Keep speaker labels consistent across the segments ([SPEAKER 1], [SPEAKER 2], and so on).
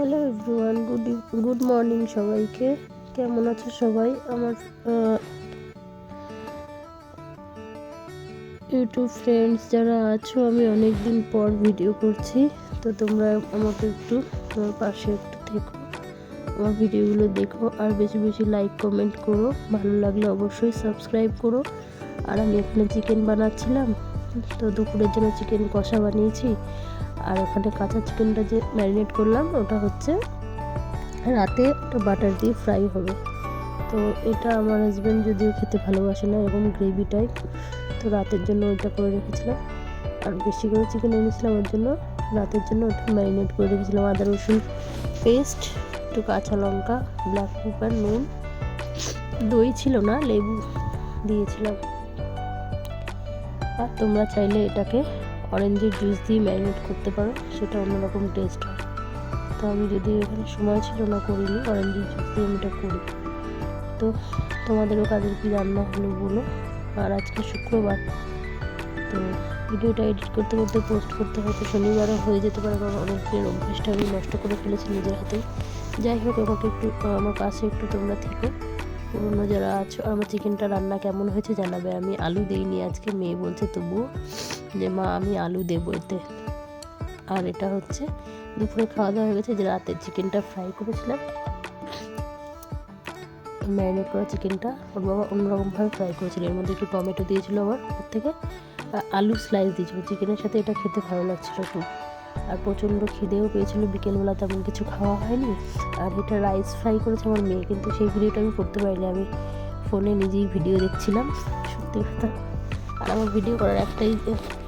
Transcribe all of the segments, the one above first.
[SPEAKER 1] Hello everyone, good morning সবাইকে। কেমন আছো সবাই? আমার ইউটিউব ফ্রেন্ডস যারা আছো, আমি অনেক দিন পর ভিডিও করছি, তো তোমরা আমাকে একটু তোমার পাশে একটু থেকো, আমার ভিডিওগুলো দেখো আর বেশি বেশি লাইক কমেন্ট করো। ভালো লাগলে অবশ্যই সাবস্ক্রাইব করো। আর আমি এখানে চিকেন বানাচ্ছিলাম, তো দুপুরের জন্য চিকেন কষা বানিয়েছি। আর ওখানে কাঁচা চিকেনটা যে ম্যারিনেট করলাম, ওটা হচ্ছে রাতে একটা বাটার দিয়ে ফ্রাই হবে। তো এটা আমার হাজব্যান্ড যদিও খেতে ভালোবাসে না এরকম গ্রেভি টাইপ, তো রাতের জন্য ওইটা করে রেখেছিলাম। আর বেশি করে চিকেন এনেছিলাম, ওর জন্য রাতের জন্য ওটা ম্যারিনেট করে রেখেছিলাম। আদা রসুন পেস্ট, একটু কাঁচা লঙ্কা, ব্ল্যাক পেপার, নুন, দই ছিল না, লেবু দিয়েছিলাম। আর তোমরা চাইলে এটাকে অরেঞ্জের জুস দিয়ে ম্যারিনেট করতে পারো, সেটা অন্যরকম টেস্ট হয়। তো আমি যদি এখানে সময় ছিল না, করিনি, অরেঞ্জের জুস দিয়ে আমি এটা করি। তো তোমাদেরও কাদের কী রান্না হলো বলো। আর আজকে শুক্রবার, তো ভিডিওটা এডিট করতে করতে পোস্ট করতে হয়তো শনিবারও হয়ে যেতে পারে, কারণ অনেক দিনের অভ্যেসটা আমি নষ্ট করে ফেলেছি নিজের হাতেই। যাই হোক, আমাকে একটু আমার পাশে একটু তোমরা থেকো, পুরোনো যারা আছো। আমার চিকেনটা রান্না কেমন হয়েছে জানাবে। আমি আলু দিইনি আজকে, মেয়ে বলছে তবুও যে মা আমি আলু দেবো এতে। আর এটা হচ্ছে দুপুরে খাওয়া দাওয়া হয়ে গেছে, যে রাতের চিকেনটা ফ্রাই করেছিলাম, ম্যারিনেট করা চিকেনটা ওর বাবা অন্যরকমভাবে ফ্রাই করেছিল। এর মধ্যে একটু টমেটো দিয়েছিল, আবার ওর থেকে আলু স্লাইস দিয়েছিল। চিকেনের সাথে এটা খেতে ভালো লাগছিলো খুব। আর প্রচণ্ড খিদেও পেয়েছিলো, বিকেলবেলা তেমন কিছু খাওয়া হয়নি। আর এটা রাইস ফ্রাই করেছে আমার মেয়ে, কিন্তু সেই ভিডিওটা আমি করতে পারিনি, আমি ফোনে নিজেই ভিডিও দেখছিলাম সত্যি কথা। আর আমার ভিডিও করার একটাই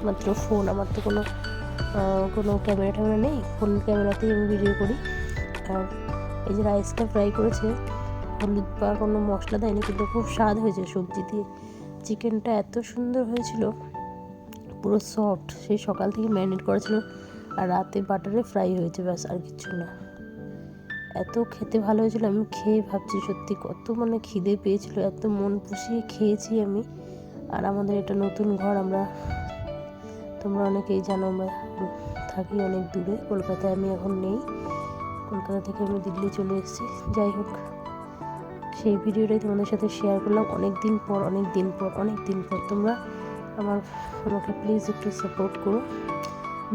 [SPEAKER 1] মাত্র ফোন, আমার তো কোনো ক্যামেরা ট্যামেরা নেই, ফোন ক্যামেরাতেই আমি ভিডিও করি। আর এই যে রাইসটা ফ্রাই করেছে, হলুদ বা কোনো মশলা দেয়নি, কিন্তু খুব স্বাদ হয়েছে সবজি দিয়ে। চিকেনটা এত সুন্দর হয়েছিল, পুরো সফট। সেই সকাল থেকে ম্যারিনেট করা ছিল, আর রাতে বাটারে ফ্রাই হয়েছে, ব্যাস আর কিচ্ছু না। এত খেতে ভালো হয়েছিল, আমি খেয়ে ভাবছি সত্যি কত খিদে পেয়েছিল, এত মন পুষিয়ে খেয়েছি আমি। আর আমাদের এটা নতুন ঘর, তোমরা অনেকেই জানো আমরা থাকি অনেক দূরে, কলকাতায় আমি এখন নেই, কলকাতা থেকে আমি দিল্লি চলে এসেছি। যাই হোক, সেই ভিডিওটাই তোমাদের সাথে শেয়ার করলাম অনেক দিন পর। তোমরা আমাকে প্লিজ একটু সাপোর্ট করো,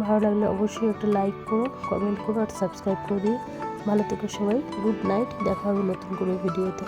[SPEAKER 1] ভালো লাগলে অবশ্যই একটা লাইক করো, কমেন্ট করো আর সাবস্ক্রাইব করে দিও। ভালো থেকো সবাই, গুড নাইট, দেখা হবে নতুন করে ভিডিওতে।